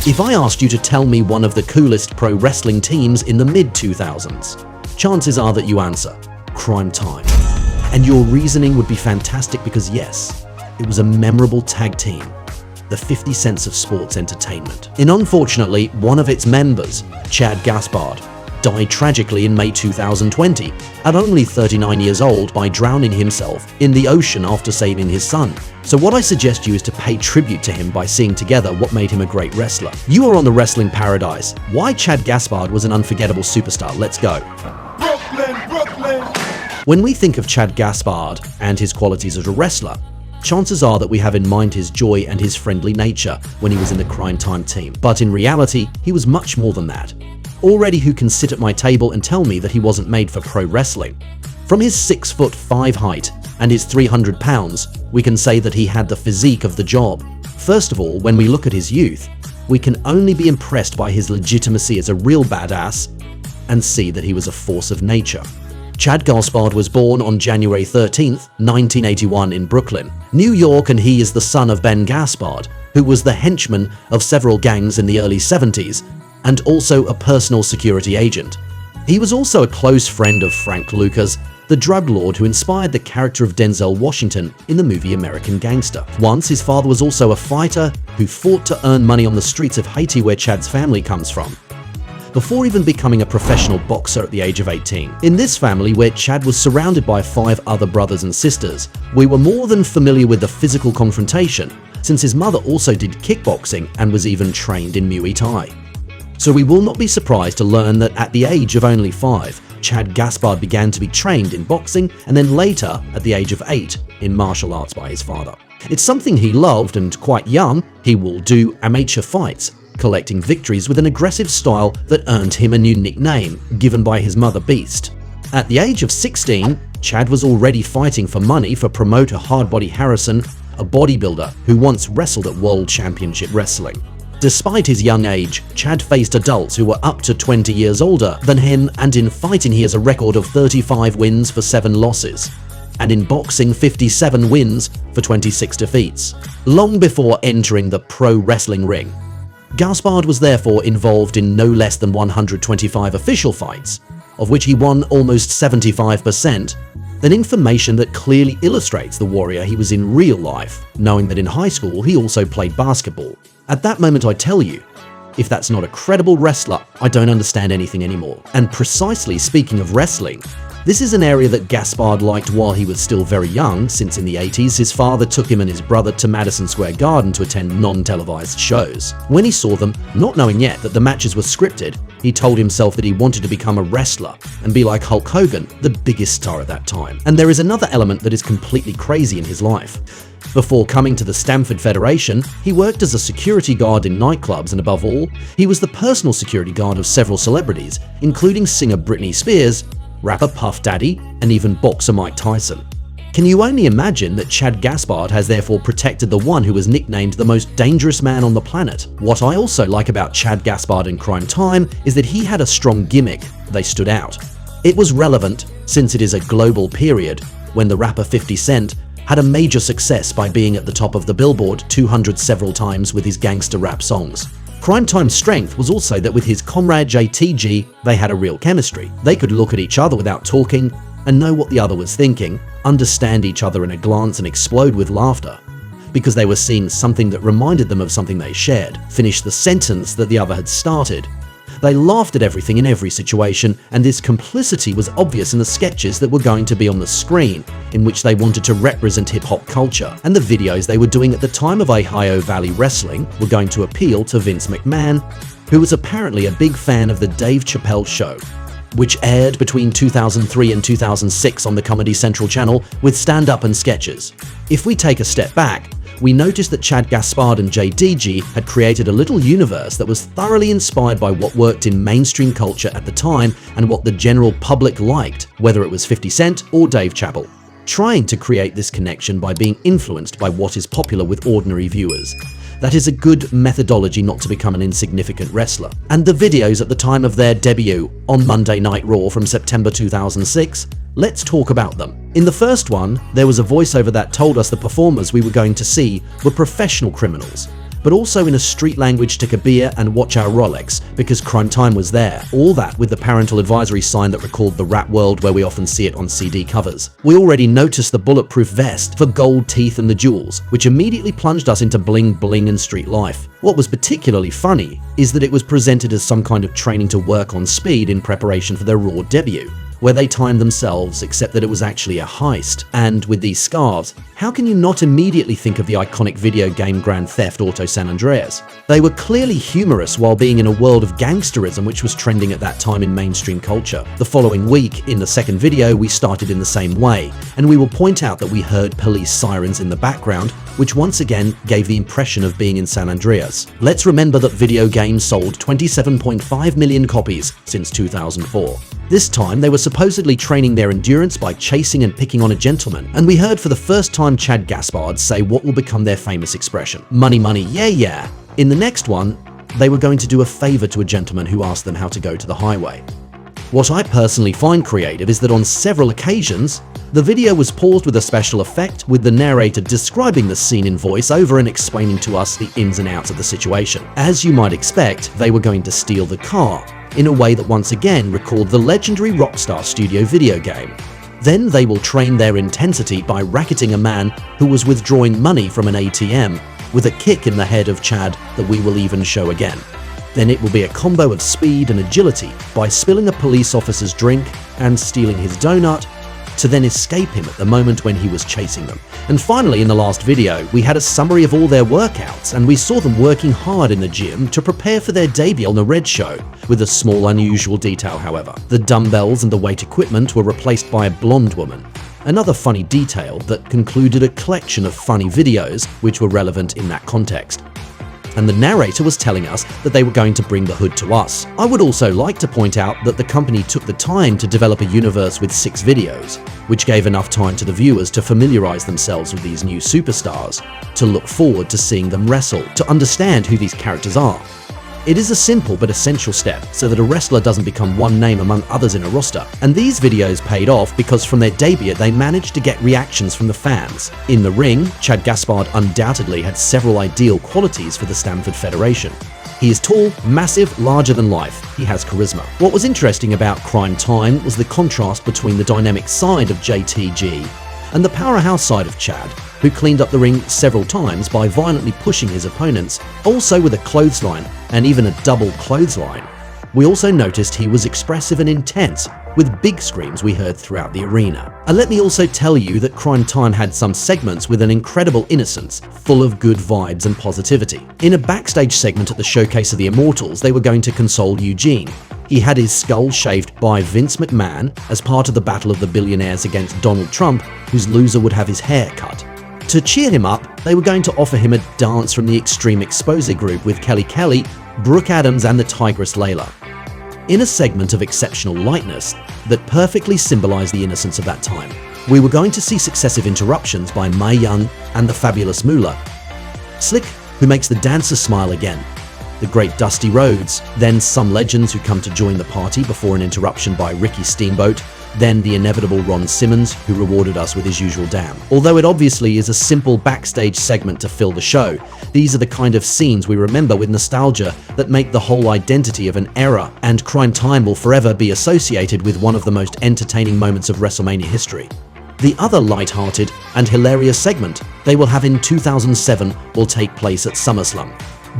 If I asked you to tell me one of the coolest pro wrestling teams in the mid-2000s, chances are that you answer Cryme Tyme. And your reasoning would be fantastic because yes, it was a memorable tag team, the 50 Cents of sports entertainment. And unfortunately, one of its members, Shad Gaspard, died tragically in May 2020 at only 39 years old by drowning himself in the ocean after saving his son. So what I suggest you is to pay tribute to him by seeing together what made him a great wrestler. You are on the Wrestling Paradise. Why Shad Gaspard was an unforgettable superstar? Let's go. Brooklyn! When we think of Shad Gaspard and his qualities as a wrestler, chances are that we have in mind his joy and his friendly nature when he was in the Cryme Tyme team. But in reality, he was much more than that. Already who can sit at my table and tell me that he wasn't made for pro wrestling? From his 6'5" height and his 300 pounds, we can say that he had the physique of the job. First of all, when we look at his youth, we can only be impressed by his legitimacy as a real badass and see that he was a force of nature. Shad Gaspard was born on January 13th, 1981 in Brooklyn, New York, and he is the son of Ben Gaspard, who was the henchman of several gangs in the early 70s and also a personal security agent. He was also a close friend of Frank Lucas, the drug lord who inspired the character of Denzel Washington in the movie American Gangsta. Once, his father was also a fighter who fought to earn money on the streets of Haiti, where Shad's family comes from, before even becoming a professional boxer at the age of 18. In this family, where Shad was surrounded by 5 other brothers and sisters, we were more than familiar with the physical confrontation, since his mother also did kickboxing and was even trained in Muay Thai. So we will not be surprised to learn that at the age of only 5, Shad Gaspard began to be trained in boxing and then later, at the age of 8, in martial arts by his father. It's something he loved, and quite young, he will do amateur fights, collecting victories with an aggressive style that earned him a new nickname given by his mother Beast. At the age of 16, Shad was already fighting for money for promoter Hardbody Harrison, a bodybuilder who once wrestled at World Championship Wrestling. Despite his young age, Shad faced adults who were up to 20 years older than him, and in fighting he has a record of 35 wins for 7 losses, and in boxing 57 wins for 26 defeats, long before entering the pro wrestling ring. Gaspard was therefore involved in no less than 125 official fights, of which he won almost 75%, an information that clearly illustrates the warrior he was in real life, knowing that in high school he also played basketball. At that moment I tell you, if that's not a credible wrestler, I don't understand anything anymore. And precisely speaking of wrestling, this is an area that Gaspard liked while he was still very young, since in the 80s his father took him and his brother to Madison Square Garden to attend non-televised shows. When he saw them, not knowing yet that the matches were scripted, he told himself that he wanted to become a wrestler and be like Hulk Hogan, the biggest star at that time. And there is another element that is completely crazy in his life. Before coming to the Stamford Federation, he worked as a security guard in nightclubs, and above all, he was the personal security guard of several celebrities, including singer Britney Spears, rapper Puff Daddy, and even boxer Mike Tyson. Can you only imagine that Shad Gaspard has therefore protected the one who was nicknamed the most dangerous man on the planet? What I also like about Shad Gaspard and Cryme Tyme is that he had a strong gimmick. They stood out. It was relevant since it is a global period when the rapper 50 Cent had a major success by being at the top of the Billboard 200 several times with his gangster rap songs. Cryme Tyme's strength was also that with his comrade JTG, they had a real chemistry. They could look at each other without talking and know what the other was thinking, understand each other in a glance and explode with laughter, because they were seeing something that reminded them of something they shared, finish the sentence that the other had started. They laughed at everything in every situation, and this complicity was obvious in the sketches that were going to be on the screen, in which they wanted to represent hip-hop culture, and the videos they were doing at the time of Ohio Valley Wrestling were going to appeal to Vince McMahon, who was apparently a big fan of the Dave Chappelle Show, which aired between 2003 and 2006 on the Comedy Central channel with stand-up and sketches. If we take a step back, we noticed that Shad Gaspard and JDG had created a little universe that was thoroughly inspired by what worked in mainstream culture at the time and what the general public liked, whether it was 50 Cent or Dave Chappelle, trying to create this connection by being influenced by what is popular with ordinary viewers. That is a good methodology not to become an insignificant wrestler. And the videos at the time of their debut on Monday Night Raw from September 2006, let's talk about them. In the first one, there was a voiceover that told us the performers we were going to see were professional criminals, but also in a street language to Kabir and Watch Our Rolex, because Cryme Tyme was there. All that with the parental advisory sign that recalled the rap world where we often see it on CD covers. We already noticed the bulletproof vest for gold teeth and the jewels, which immediately plunged us into bling bling and street life. What was particularly funny is that it was presented as some kind of training to work on speed in preparation for their Raw debut, where they timed themselves, except that it was actually a heist. And with these scarves, how can you not immediately think of the iconic video game Grand Theft Auto San Andreas? They were clearly humorous while being in a world of gangsterism which was trending at that time in mainstream culture. The following week, in the second video, we started in the same way, and we will point out that we heard police sirens in the background, which once again gave the impression of being in San Andreas. Let's remember that video games sold 27.5 million copies since 2004. This time, they were supposedly training their endurance by chasing and picking on a gentleman, and we heard for the first time Shad Gaspard say what will become their famous expression, "Money, money, yeah, yeah." In the next one, they were going to do a favor to a gentleman who asked them how to go to the highway. What I personally find creative is that on several occasions, the video was paused with a special effect, with the narrator describing the scene in voiceover and explaining to us the ins and outs of the situation. As you might expect, they were going to steal the car, in a way that once again recalled the legendary Rockstar Studio video game. Then they will train their intensity by racketing a man who was withdrawing money from an ATM with a kick in the head of Chad that we will even show again. Then it will be a combo of speed and agility by spilling a police officer's drink and stealing his donut, to then escape him at the moment when he was chasing them. And finally, in the last video, we had a summary of all their workouts, and we saw them working hard in the gym to prepare for their debut on the Red Show, with a small unusual detail however. The dumbbells and the weight equipment were replaced by a blonde woman. Another funny detail that concluded a collection of funny videos which were relevant in that context. And the narrator was telling us that they were going to bring the hood to us. I would also like to point out that the company took the time to develop a universe with 6 videos, which gave enough time to the viewers to familiarize themselves with these new superstars, to look forward to seeing them wrestle, to understand who these characters are. It is a simple but essential step so that a wrestler doesn't become one name among others in a roster. And these videos paid off because from their debut they managed to get reactions from the fans. In the ring, Shad Gaspard undoubtedly had several ideal qualities for the Stamford Federation. He is tall, massive, larger than life. He has charisma. What was interesting about Cryme Tyme was the contrast between the dynamic side of JTG and the powerhouse side of Chad, who cleaned up the ring several times by violently pushing his opponents, also with a clothesline and even a double clothesline. We also noticed he was expressive and intense, with big screams we heard throughout the arena. And let me also tell you that Cryme Tyme had some segments with an incredible innocence, full of good vibes and positivity. In a backstage segment at the Showcase of the Immortals, they were going to console Eugene. He had his skull shaved by Vince McMahon as part of the Battle of the Billionaires against Donald Trump, whose loser would have his hair cut. To cheer him up, they were going to offer him a dance from the Extreme Exposure group with Kelly Kelly, Brooke Adams and the Tigress Layla. In a segment of exceptional lightness that perfectly symbolized the innocence of that time, we were going to see successive interruptions by Mae Young and the Fabulous Moolah, Slick, who makes the dancers smile again, the great Dusty Rhodes, then some legends who come to join the party before an interruption by Ricky Steamboat, then the inevitable Ron Simmons, who rewarded us with his usual damn. Although it obviously is a simple backstage segment to fill the show, these are the kind of scenes we remember with nostalgia that make the whole identity of an era, and Cryme Tyme will forever be associated with one of the most entertaining moments of WrestleMania history. The other light-hearted and hilarious segment they will have in 2007 will take place at SummerSlam.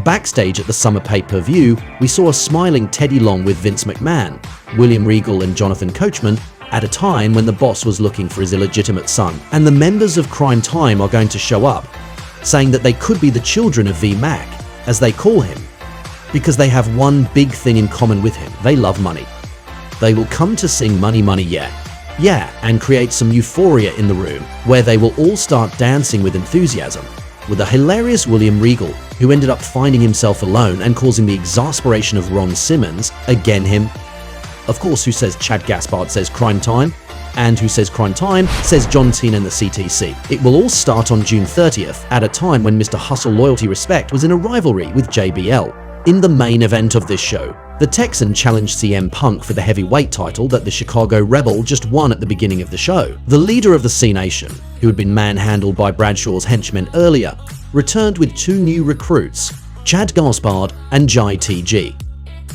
Backstage at the Summer pay-per-view, we saw a smiling Teddy Long with Vince McMahon, William Regal and Jonathan Coachman, at a time when the boss was looking for his illegitimate son. And the members of Cryme Tyme are going to show up, saying that they could be the children of V-Mac, as they call him, because they have one big thing in common with him: they love money. They will come to sing Money Money Yeah, yeah, and create some euphoria in the room, where they will all start dancing with enthusiasm, with a hilarious William Regal, who ended up finding himself alone and causing the exasperation of Ron Simmons, again him, of course, who says Shad Gaspard says Cryme Tyme, and who says Cryme Tyme says John Cena and the CTC. It will all start on June 30th, at a time when Mr. Hustle Loyalty Respect was in a rivalry with JBL. In the main event of this show, the Texan challenged CM Punk for the heavyweight title that the Chicago Rebel just won at the beginning of the show. The leader of the Cenation, who had been manhandled by Bradshaw's henchmen earlier, returned with two new recruits, Shad Gaspard and JTG.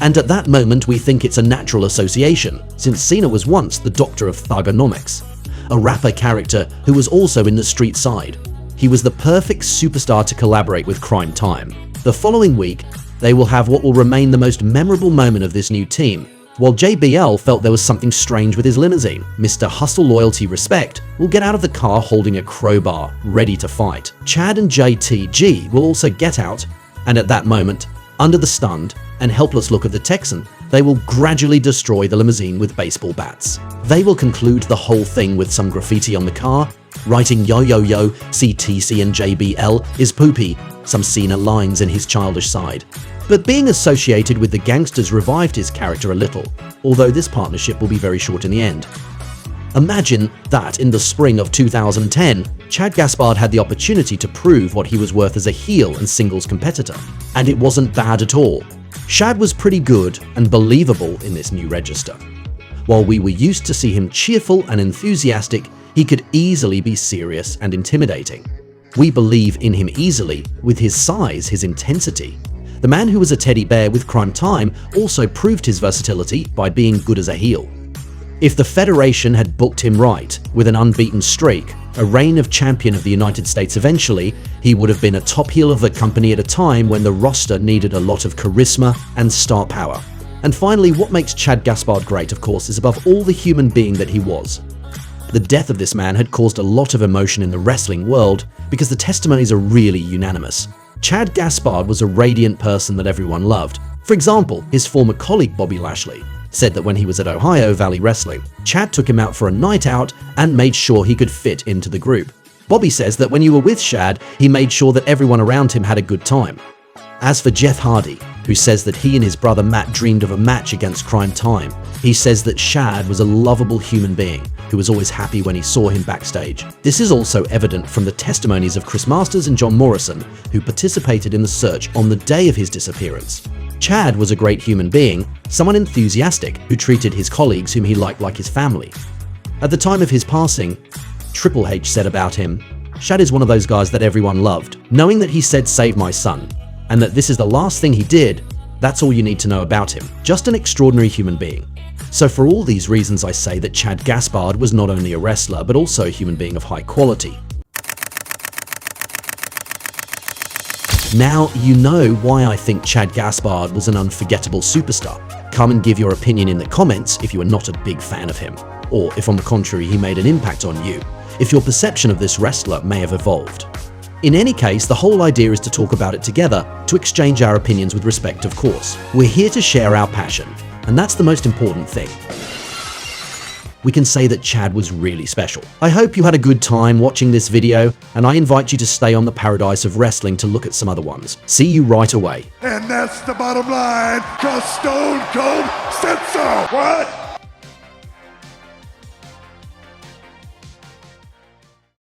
And at that moment we think it's a natural association, since Cena was once the Doctor of Thugonomics, a rapper character who was also in the street side. He was the perfect superstar to collaborate with Cryme Tyme. The following week, they will have what will remain the most memorable moment of this new team. While JBL felt there was something strange with his limousine, Mr. Hustle Loyalty Respect will get out of the car holding a crowbar, ready to fight. Shad and JTG will also get out, and at that moment, under the stunned and helpless look of the Texan, they will gradually destroy the limousine with baseball bats. They will conclude the whole thing with some graffiti on the car, writing "Yo Yo Yo, CTC and JBL is poopy," some Cena lines in his childish side. But being associated with the Gangsters revived his character a little, although this partnership will be very short in the end. Imagine that in the spring of 2010, Shad Gaspard had the opportunity to prove what he was worth as a heel and singles competitor, and it wasn't bad at all. Shad was pretty good and believable in this new register. While we were used to see him cheerful and enthusiastic, he could easily be serious and intimidating. We believe in him easily with his size, his intensity. The man who was a teddy bear with Cryme Tyme also proved his versatility by being good as a heel. If the Federation had booked him right, with an unbeaten streak, a reign of champion of the United States eventually, he would have been a top heel of the company at a time when the roster needed a lot of charisma and star power. And finally, what makes Shad Gaspard great, of course, is above all the human being that he was. The death of this man had caused a lot of emotion in the wrestling world because the testimonies are really unanimous. Shad Gaspard was a radiant person that everyone loved. For example, his former colleague Bobby Lashley said that when he was at Ohio Valley Wrestling, Shad took him out for a night out and made sure he could fit into the group. Bobby says that when you were with Shad, he made sure that everyone around him had a good time. As for Jeff Hardy, who says that he and his brother Matt dreamed of a match against Cryme Tyme, he says that Shad was a lovable human being who was always happy when he saw him backstage. This is also evident from the testimonies of Chris Masters and John Morrison, who participated in the search on the day of his disappearance. Shad was a great human being, someone enthusiastic who treated his colleagues whom he liked like his family. At the time of his passing, Triple H said about him, "Shad is one of those guys that everyone loved. Knowing that he said 'save my son,' and that this is the last thing he did, that's all you need to know about him. Just an extraordinary human being." So for all these reasons, I say that Shad Gaspard was not only a wrestler, but also a human being of high quality. Now you know why I think Shad Gaspard was an unforgettable superstar. Come and give your opinion in the comments if you are not a big fan of him, or if on the contrary he made an impact on you, if your perception of this wrestler may have evolved. In any case, the whole idea is to talk about it together, to exchange our opinions with respect, of course. We're here to share our passion, and that's the most important thing. We can say that Shad was really special. I hope you had a good time watching this video, and I invite you to stay on the Paradise of Wrestling to look at some other ones. See you right away. And that's the bottom line, 'cause Stone Cold said so. What?